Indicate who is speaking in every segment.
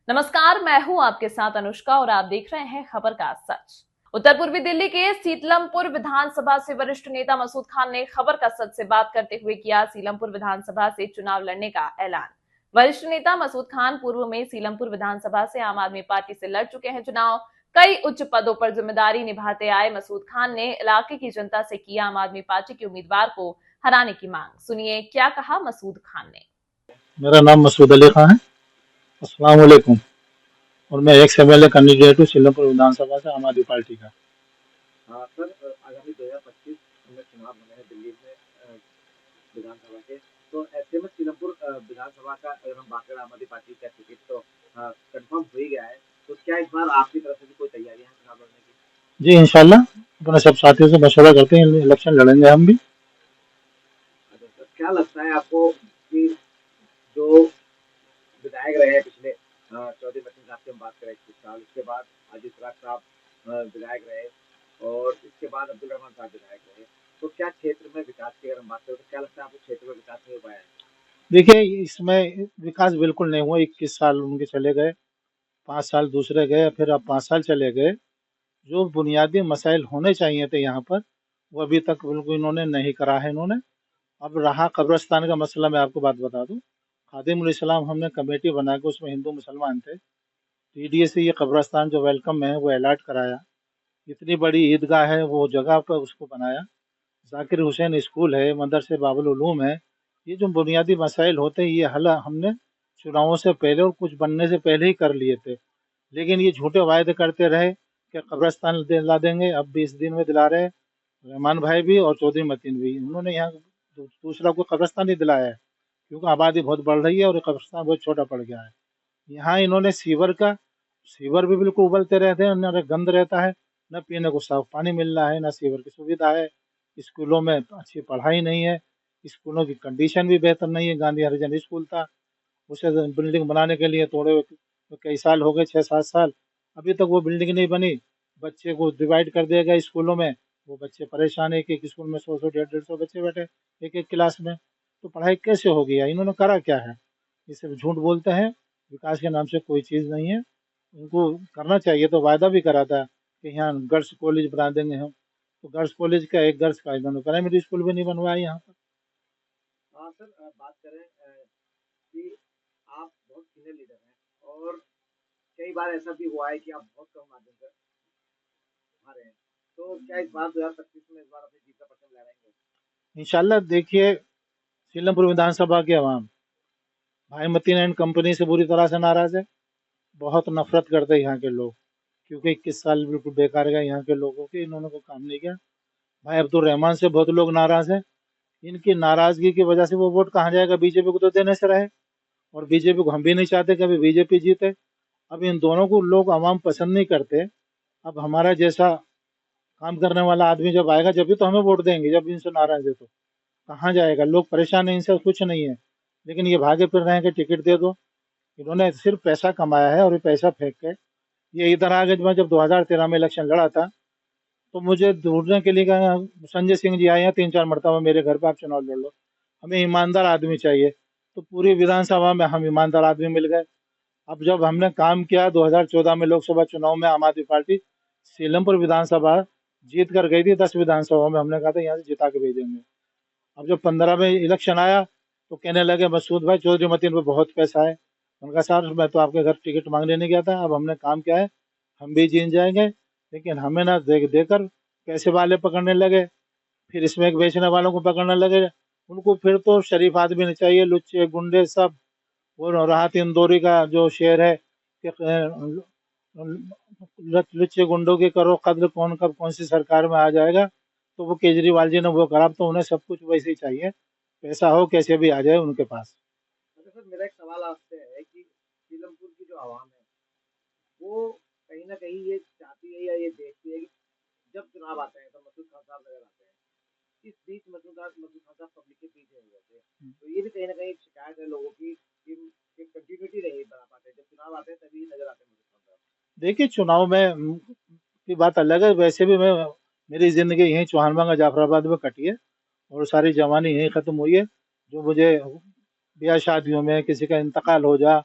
Speaker 1: नमस्कार, मैं हूं आपके साथ अनुष्का और आप देख रहे हैं खबर का सच। उत्तर पूर्वी दिल्ली के सीलमपुर विधानसभा से वरिष्ठ नेता मसूद खान ने खबर का सच से बात करते हुए किया सीलमपुर विधानसभा से चुनाव लड़ने का ऐलान। वरिष्ठ नेता मसूद खान पूर्व में सीलमपुर विधानसभा से आम आदमी पार्टी से लड़ चुके हैं चुनाव। कई उच्च पदों पर जिम्मेदारी निभाते आए मसूद खान ने इलाके की जनता से की आम आदमी पार्टी के उम्मीदवार को हराने की मांग। सुनिए क्या कहा मसूद खान ने।
Speaker 2: मेरा नाम मसूद अली खान है। अस्सलाम वालेकुम। और मैं एक्स एमएलए कैंडिडेट हूँ सीलमपुर विधानसभा से आम आदमी पार्टी का।
Speaker 3: हाँ सर, आगामी 2025 में चुनाव होने हैं दिल्ली में विधानसभा के। तो ऐसे में सीलमपुर विधानसभा का अगर हम बात करें, आम आदमी पार्टी का टिकट तो कंफर्म हो ही गया है। तो क्या इस बार आपकी तरफ से भी कोई तैयारियां हैं चुनाव लड़ने की?
Speaker 2: जी इंशाल्लाह अपने सब साथियों से मशवरा करते हैं, इलेक्शन लड़ेंगे हम भी।
Speaker 3: अच्छा सर, क्या लगता है आपको कि जो विधायक रहे हैं पिछले चौधरी मतीन साहब की हम बात करें 21 साल, उसके बाद हाजी सराज साहब विधायक रहे और इसके बाद अब्दुल रहमान साहब विधायक रहे, तो क्या क्षेत्र में विकास की अगर हम बात करें तो क्या लगता है आपको क्षेत्र में विकास नहीं हो पाया है?
Speaker 2: देखिए इसमें विकास बिल्कुल नहीं हुआ। 21 साल उनके चले गए, 5 साल दूसरे गए, फिर अब 5 साल चले गए। जो बुनियादी मसाइल होने चाहिए थे यहाँ पर वो अभी तक बिल्कुल इन्होंने नहीं करा है इन्होंने। अब रहा कब्रिस्तान का मसला, मैं आपको बात बता दूं, खादिमुल इस्लाम हमने कमेटी बना के उसमें हिंदू मुसलमान थे। टीडीए से ये कब्रिस्तान जो वेलकम है वो अलर्ट कराया। इतनी बड़ी ईदगाह है वो जगह पर उसको बनाया। जाकिर हुसैन स्कूल है, मदरसे बाबुल उलूम है। ये जो बुनियादी मसाइल होते हैं ये हल हमने चुनावों से पहले और कुछ बनने से पहले ही कर लिए थे। लेकिन ये झूठे वायदे करते रहे कि कब्रिस्तान दिला देंगे, अब 20 दिन में दिला रहे। रहमान भाई भी और चौधरी मतीन भी, उन्होंने यहाँ दूसरा कोई कब्रिस्तान नहीं दिलाया है, क्योंकि आबादी बहुत बढ़ रही है और ये कब्रिस्तान बहुत छोटा पड़ गया है। यहाँ इन्होंने सीवर भी बिल्कुल उबलते रहते हैं, न गंद रहता है, न पीने को साफ पानी मिल रहा है, न सीवर की सुविधा है। स्कूलों में अच्छी पढ़ाई नहीं है, स्कूलों की कंडीशन भी बेहतर नहीं है। गांधी हरिजन स्कूल था, उसे बिल्डिंग बनाने के लिए तोड़े हुए तो कई साल हो गए, 6-7 साल, अभी तक वो बिल्डिंग नहीं बनी। बच्चे को डिवाइड कर दिया गया स्कूलों में, वो बच्चे परेशान है। एक स्कूल में 100-100, 150-150 बच्चे बैठे एक एक क्लास में, तो पढ़ाई कैसे होगी? यार इन्होंने करा क्या है? ये सब झूठ बोलते हैं, विकास के नाम से कोई चीज़ नहीं है। उनको करना चाहिए तो वायदा भी करा था कि यहाँ गर्ल्स कॉलेज बना देंगे हम, तो गर्ल्स कॉलेज का, एक गर्ल्स का, इन्होंने प्राइमरी स्कूल भी नहीं बनवाया यहाँ पर।
Speaker 3: हाँ सर, बात करें कि आप बहुत सीनियर लीडर हैं और कई बार ऐसा भी हुआ है कि आप बहुत कम माध्यम से हारे हैं। तो क्या इस बार 2025 में इस बार अपनी जीत का परचम लहराएंगे?
Speaker 2: इंशाल्लाह देखिए, सीलमपुर विधानसभा के अवाम भाई मतीन एंड कंपनी से बुरी तरह से नाराज है। बहुत नफरत करते हैं यहाँ के लोग, क्योंकि 21 साल बिल्कुल बेकार गए यहाँ के लोगों के, इन्होंने कोई काम नहीं किया। भाई अब्दुल रहमान से बहुत लोग नाराज हैं। इनकी नाराजगी की वजह से वो वोट कहाँ जाएगा? बीजेपी को तो देने से रहे, और बीजेपी को हम भी नहीं चाहते कि अभी बीजेपी जीते। अब इन दोनों को लोग आवाम पसंद नहीं करते। अब हमारा जैसा काम करने वाला आदमी जब आएगा जब भी तो हमें वोट देंगे, जब इनसे नाराज है तो कहाँ जाएगा? लोग परेशान हैं, इनसे कुछ नहीं है, लेकिन ये भागे फिर रहे हैं कि टिकट दे दो। इन्होंने सिर्फ पैसा कमाया है और ये पैसा फेंक के ये इधर आ गए। मैं जब 2013 में इलेक्शन लड़ा था तो मुझे ढूंढने के लिए कहा, संजय सिंह जी आए हैं 3-4 मरतबा मेरे घर पे, आप चुनाव लड़ लो, हमें ईमानदार आदमी चाहिए। तो पूरी विधानसभा में हम ईमानदार आदमी मिल गए। अब जब हमने काम किया 2014 में लोकसभा चुनाव में, आम आदमी पार्टी सीलमपुर विधानसभा जीत कर गई थी। 10 विधानसभा में हमने कहा था यहाँ से जिता के भेजेंगे। अब जब 15 में इलेक्शन आया तो कहने लगे मसूद भाई चौधरी मतीन पे बहुत पैसा है। उनका सर मैं तो आपके घर टिकट मांगने नहीं गया था, अब हमने काम किया है, हम भी जीत जाएंगे। लेकिन हमें ना देकर पैसे वाले पकड़ने लगे, फिर इसमें बेचने वालों को पकड़ने लगे। उनको फिर तो शरीफ आदमी नहीं चाहिए, लुच्चे गुंडे सब। वो राहत इंदौरी का जो शेर है कि लुच्चे गुंडों के करो कत्ल, कौन कब कौन सी सरकार में आ जाएगा। तो वो केजरीवाल जी ने वो करा, अब तो उन्हें सब कुछ वैसे ही चाहिए, पैसा हो कैसे भी आ जाए उनके पास।
Speaker 3: अच्छा सर, मेरा एक सवाल आपसे है कि सीलमपुर की जो आवाम है वो कहीं ना कहीं ये चाहती है या ये देखती है कि जब चुनाव आते हैं तो मसूद खान साहब नजर आते हैं। इस बीच मसूद खान साहब पब्लिक के पीछे नहीं रहते, तो ये भी कहीं ना कहीं एक शिकायत है लोगों की कि कंटिन्यूटी नहीं बना पाते, जब चुनाव आते हैं तभी नजर आते हैं मसूद खान साहब।
Speaker 2: देखिए चुनाव में की बात अलग है, वैसे भी मैं, मेरी जिंदगी यहीं चौहानबांगा जाफराबाद में कटी है और सारी जवानी यहीं खत्म हुई है। जो मुझे ब्याह शादियों में किसी का इंतकाल हो जा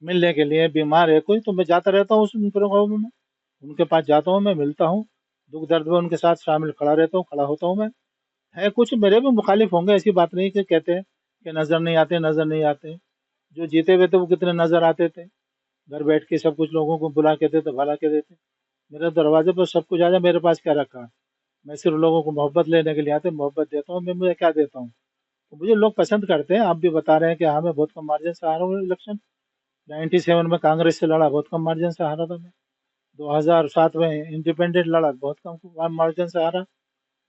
Speaker 2: मिलने के लिए, बीमार है कोई तो मैं जाता रहता हूँ उन प्रोग्रामों में, उनके पास जाता हूँ, मैं मिलता हूँ, दुख दर्द में उनके साथ शामिल खड़ा रहता हूँ, खड़ा होता हूँ मैं। है कुछ मेरे भी मुखालिफ होंगे, ऐसी बात नहीं कि कहते हैं कि नजर नहीं आते, नजर नहीं आते। जो जीते हुए थे वो कितने नजर आते थे, घर बैठ के सब कुछ लोगों को बुला के देते, भला के देते। मेरे दरवाजे पर सब कुछ आ जाए, मेरे पास क्या रखा है? मैं सिर्फ लोगों को मोहब्बत लेने के लिए आते, मोहब्बत देता हूँ मैं, मुझे क्या देता हूँ? तो मुझे लोग पसंद करते हैं। आप भी बता रहे हैं कि हाँ मैं बहुत कम मार्जिन से हारा हूँ इलेक्शन। 97 में कांग्रेस से लड़ा, बहुत कम मार्जिन से हारा था मैं। 2007 में इंडिपेंडेंट लड़ा, बहुत कम मार्जिन से हारा।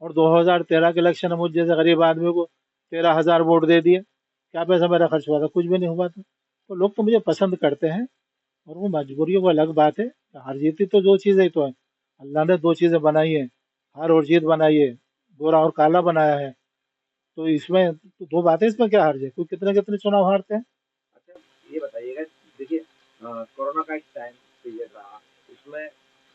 Speaker 2: और 2013 के इलेक्शन में मुझ जैसे गरीब आदमी को 13,000 वोट दे दिए। क्या पैसा मेरा खर्च हुआ था? कुछ भी नहीं हुआ था। तो लोग तो मुझे पसंद करते हैं, और वो मजबूरियों वो अलग बात है। हार जीती तो दो चीज़ें ही तो है। अल्लाह ने दो चीज़ें बनाई है, हार और जीत बनाई है, गोरा और काला बनाया है। तो इसमें तो दो बातें, इसमें क्या हर्ज है? कोई कितने कितने चुनाव हारते हैं।
Speaker 3: अच्छा, ये बताइएगा, देखिए कोरोना का एक टाइम पीरियड रहा, उसमें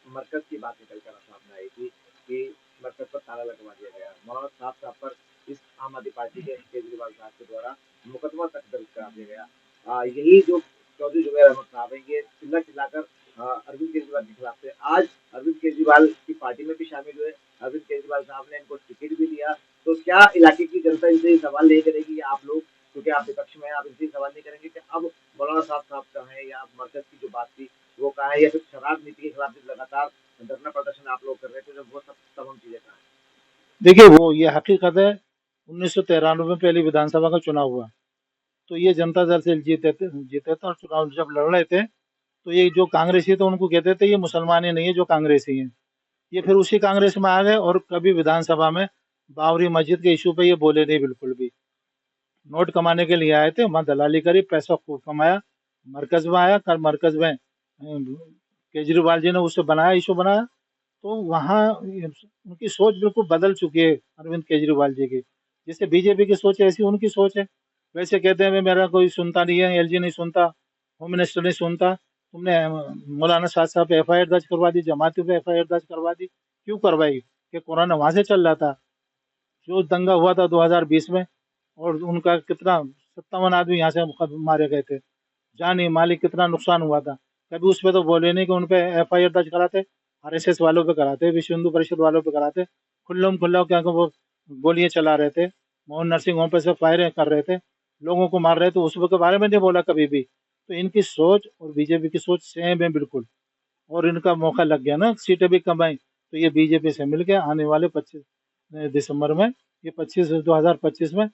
Speaker 3: मरकज की बात निकल कर सामने आई थी कि मरकज पर ताला लगवा दिया गया, मौलाना साहब साहब पर इस आम आदमी पार्टी के केजरीवाल साहब के द्वारा मुकदमा तक दर्ज करा दिया गया। यही जो चौधरी जुबैर अहमद साहब है, ये चिल्ला चिल्लाकर अरविंद केजरीवाल के खिलाफ थे। आज अरविंद केजरीवाल की पार्टी में भी शामिल हुए, अरविंद केजरीवाल साहब ने इनको टिकट भी दिया। तो क्या इलाके की जनता इनसे ये सवाल नहीं करेगी, या आप लोग, क्योंकि आप विपक्ष में हैं, आप इनसे सवाल नहीं करेंगे कि अब मौलाना साहब साहब कहाँ है, या मरकज की जो बात थी वो कहाँ है, या फिर शराब नीति के खिलाफ जो लगातार धरना प्रदर्शन आप लोग कर रहे थे, जब वो सब तमाम चीजें कहाँ है?
Speaker 2: देखिए वो ये हकीकत है। 1993 में पहली विधानसभा का चुनाव हुआ, तो ये जनता दल से जीते थे, और चुनाव जब लड़ रहे थे तो ये जो कांग्रेसी थे उनको कहते थे ये मुसलमान ही नहीं है जो कांग्रेसी हैं। ये फिर उसी कांग्रेस में आ गए, और कभी विधानसभा में बाबरी मस्जिद के इशू पे ये बोले नहीं बिल्कुल भी। नोट कमाने के लिए आए थे, वहाँ दलाली करी, पैसा खूब कमाया। मरकज में आया, कर मरकज में केजरीवाल जी ने उसे बनाया, इशू बनाया। तो वहाँ उनकी सोच बिल्कुल बदल चुकी है अरविंद केजरीवाल जी की। जैसे बीजेपी की सोच है, ऐसी उनकी सोच है। वैसे कहते हैं मेरा कोई सुनता नहीं है, एलजी नहीं सुनता, होम मिनिस्टर नहीं सुनता। तुमने मौलाना साहब साहब पे एफआईआर दर्ज करवा दी, जमातियों पे एफआईआर दर्ज करवा दी। क्यों करवाई? कि कोरोना वहां से चल रहा था, जो दंगा हुआ था 2020 में। और उनका कितना 57 आदमी यहाँ से मारे गए थे, जानी माली कितना नुकसान हुआ था। कभी उस पर तो बोले नहीं कि उन पे एफआईआर दर्ज कराते। आरएसएस वालों पे कराते, विश्व हिंदू परिषद वालों पे कराते। खुल्लम खुल्ला क्या कि वो गोलियां चला रहे थे, मोहन नरसिंह होम पे से फायरिंग कर रहे थे, लोगों को मार रहे थे, उस के बारे में नहीं बोला कभी भी। तो इनकी सोच और बीजेपी की सोच सेम है बिल्कुल। और इनका मौका लग गया ना, सीटें भी कम आई, तो ये बीजेपी से मिलके आने वाले 25 दिसंबर में, ये 2025 में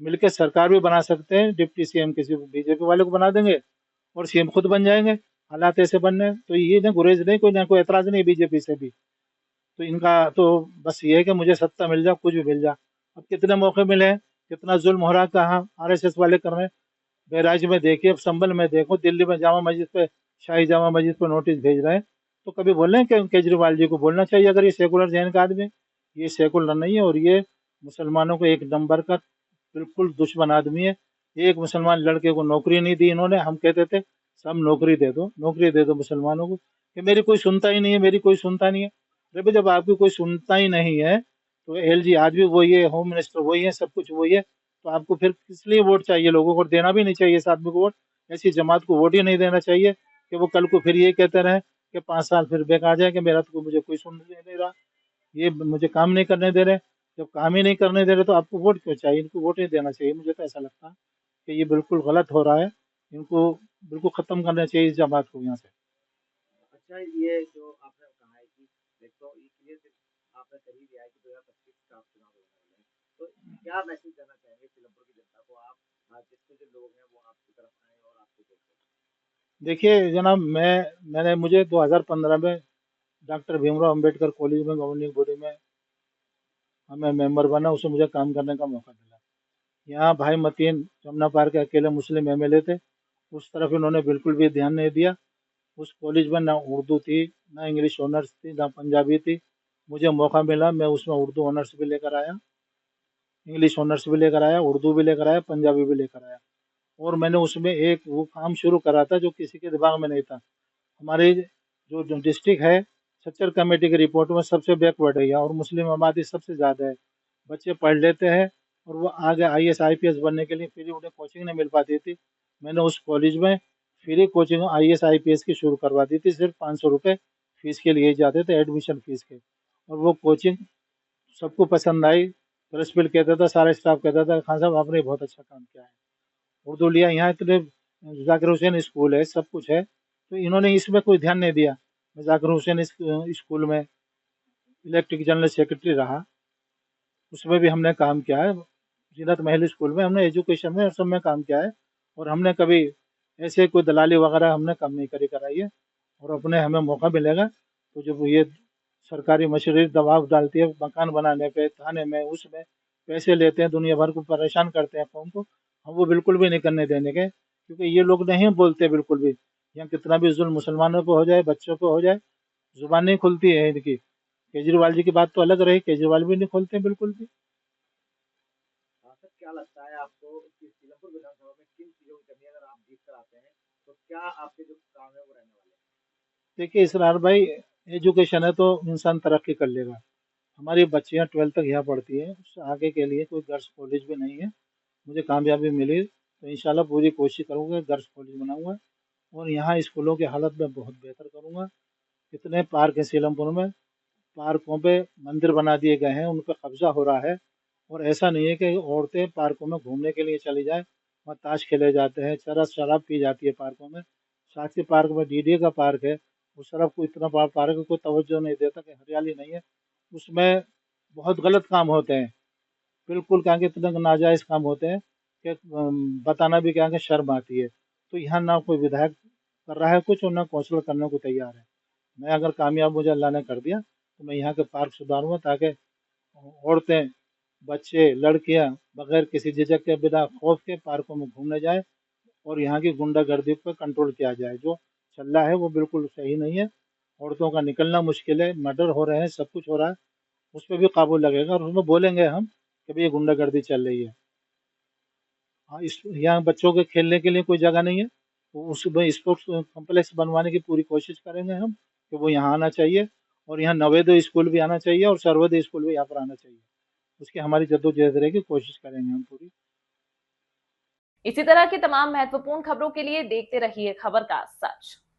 Speaker 2: मिलके सरकार भी बना सकते हैं। डिप्टी सीएम किसी बीजेपी वाले को बना देंगे, और सीएम खुद बन जाएंगे। हालात ऐसे बनने हैं, तो ये ना गुरेज नहीं, कोई ना कोई एतराज नहीं बीजेपी से भी। तो इनका तो बस ये है कि मुझे सत्ता मिल जाए, कुछ भी मिल जाए। अब कितने मौके मिले हैं, कितना जुल्म हो रहा है, कहाँ आरएसएस वाले कर रहे हैं। बहराइच में देखिए, अब संभल में देखो, दिल्ली में जामा मस्जिद पे, शाही जामा मस्जिद पे नोटिस भेज रहे हैं। तो कभी बोल रहे हैं कि केजरीवाल जी को बोलना चाहिए, अगर ये सेकुलर जैन का आदमी है। ये सेकुलर नहीं है, और ये मुसलमानों को एक नंबर का बिल्कुल दुश्मन आदमी है। एक मुसलमान लड़के को नौकरी नहीं दी इन्होंने। हम कहते थे सब नौकरी दे दो, नौकरी दे दो मुसलमानों को, कि मेरी कोई सुनता ही नहीं है, मेरी कोई सुनता नहीं है। अरे भाई, जब आपकी कोई सुनता ही नहीं है, तो एलजी आज भी वही है, होम मिनिस्टर वही है, सब कुछ वही है। तो आपको फिर किस लिए वोट चाहिए? लोगों को देना भी नहीं चाहिए इस आदमी को वोट। ऐसी जमात को वोट ही नहीं देना चाहिए कि वो कल को फिर ये कहते रहे कि 5 साल फिर बेकार जाए कि मेरा तो मुझे कोई सुन नहीं रहा, ये मुझे काम नहीं करने दे रहे। जब काम ही नहीं करने दे रहे तो आपको वोट क्यों चाहिए? इनको वोट नहीं देना चाहिए। मुझे तो ऐसा लगता है कि ये बिल्कुल गलत हो रहा है। इनको बिल्कुल खत्म करना चाहिए इस जमात को यहाँ से।
Speaker 3: अच्छा, ये जो आपने कहा है कि देखो ये क्लियर आपने कर ही दिया है कि 2025 का आप चुनाव होने वाले हैं, तो क्या मैसेज देना चाहेंगे सीलमपुर की जनता को आप, जिससे जो लोग हैं वो आपकी तरफ आए और आपको वोट दें?
Speaker 2: देखिए जनाब, मैंने मुझे 2015 में डॉक्टर भीमराव अंबेडकर कॉलेज में गवर्निंग बॉडी में हमें मेंबर बना, उसमें मुझे काम करने का मौका मिला। यहाँ भाई मतीन जमुना पार के अकेले मुस्लिम एमएलए थे, उस तरफ इन्होंने बिल्कुल भी ध्यान नहीं दिया। उस कॉलेज में ना उर्दू थी, ना इंग्लिश ऑनर्स थी, ना पंजाबी थी। मुझे मौका मिला, मैं उसमें उर्दू ऑनर्स भी लेकर आया, इंग्लिश ऑनर्स भी लेकर आया, उर्दू भी लेकर आया, पंजाबी भी लेकर आया। और मैंने उसमें एक वो काम शुरू करा था जो किसी के दिमाग में नहीं था। हमारे जो डिस्ट्रिक्ट है, सच्चर कमेटी की रिपोर्ट में सबसे बैकवर्ड है यहाँ, और मुस्लिम आबादी सबसे ज़्यादा है। बच्चे पढ़ लेते हैं, और वो आगे आईएएस आईपीएस बनने के लिए फिर उन्हें कोचिंग नहीं मिल पाती थी। मैंने उस कॉलेज में फ्री कोचिंग IAS IPS की शुरू करवा दी थी, सिर्फ 500 रुपये फीस के लिए जाते थे, एडमिशन फीस के। और वो कोचिंग सबको पसंद आई। प्रिंसिपल कहता था, सारा स्टाफ कहता था, खान साहब आपने बहुत अच्छा काम किया है, उर्दू लिया, यहाँ इतने जाकिर हुसैन स्कूल है, सब कुछ है, तो इन्होंने इसमें कोई ध्यान नहीं दिया। मैं जाकिर हुसैन स्कूल में इलेक्ट्रिक जनरल सेक्रेटरी रहा, उसमें भी हमने काम किया है। जीनत महल स्कूल में हमने एजुकेशन में सब में काम किया है, और हमने कभी ऐसे कोई दलाली वगैरह हमने कम नहीं करी कराई है। और अपने हमें मौका मिलेगा तो जब ये सरकारी मशीनरी दबाव डालती है मकान बनाने पे, थाने में, उसमें पैसे लेते हैं, दुनिया भर को परेशान करते हैं कौम को, हम वो बिल्कुल भी नहीं करने देने के, क्योंकि ये लोग नहीं बोलते बिल्कुल भी। यहाँ कितना भी जुल्म मुसलमानों पे हो जाए, बच्चों पे हो जाए, जुबान नहीं खुलती है इनकी। केजरीवाल जी की बात तो अलग रही, केजरीवाल भी नहीं खोलते बिल्कुल भी।
Speaker 3: हाँ सर, क्या लगता है आपको कि सीलमपुर विधानसभा में किन चीजों की कमी है? अगर आप जीत कर आते हैं तो क्या आपके जो काम है वो रहने वाले हैं?
Speaker 2: देखिए इसरार भाई, एजुकेशन है तो इंसान तरक्की कर लेगा। हमारी बच्चियां 12th तक यहाँ पढ़ती हैं, उससे आगे के लिए कोई गर्ल्स कॉलेज भी नहीं है। मुझे कामयाबी मिली तो इंशाल्लाह पूरी कोशिश करूंगा, गर्ल्स कॉलेज बनाऊंगा, और यहाँ स्कूलों की हालत में बहुत बेहतर करूंगा। कितने पार्क हैं सीलमपुर में, पार्कों पे मंदिर बना दिए गए हैं, उन पर कब्जा हो रहा है। और ऐसा नहीं है कि औरतें पार्कों में घूमने के लिए चली जाएं, वहाँ ताश खेले जाते हैं, चरस शराब पी जाती है पार्कों में। साथ ही पार्क में DDA का पार्क है, उस तरफ को इतना बड़ा पार्क है, कोई तवज्जो नहीं देता कि हरियाली नहीं है उसमें। बहुत गलत काम होते हैं, बिल्कुल क्या कि इतने नाजायज़ काम होते हैं कि बताना भी क्या कि शर्म आती है। तो यहाँ ना कोई विधायक कर रहा है कुछ, और ना कौंसलर करने को तैयार है। मैं अगर कामयाब मुझे अल्लाह ने कर दिया तो मैं यहाँ के पार्क सुधारूंगा, ताकि औरतें, बच्चे, लड़कियां बगैर किसी झिझक के, बिना खौफ के पार्कों में घूमने जाए, और यहाँ की गुंडागर्दी पर कंट्रोल किया जाए। जो चल रहा है वो बिल्कुल सही नहीं है, औरतों का निकलना मुश्किल है, मर्डर हो रहे हैं, सब कुछ हो रहा है, उस पर भी काबू लगेगा, और उसमें बोलेंगे हम कि भाई ये गुंडागर्दी चल रही है। हाँ, इस यहाँ बच्चों के खेलने के लिए कोई जगह नहीं है, तो उसमें स्पोर्ट्स कॉम्प्लेक्स बनवाने की पूरी कोशिश करेंगे हम कि वो यहाँ आना चाहिए, और यहाँ नवोदय स्कूल भी आना चाहिए, और सर्वोदय स्कूल भी यहाँ पर आना चाहिए। उसकी हमारी जद्दोजहद रहेगी, कोशिश करेंगे हम पूरी।
Speaker 1: इसी तरह की तमाम महत्वपूर्ण खबरों के लिए देखते रहिए खबर का सच।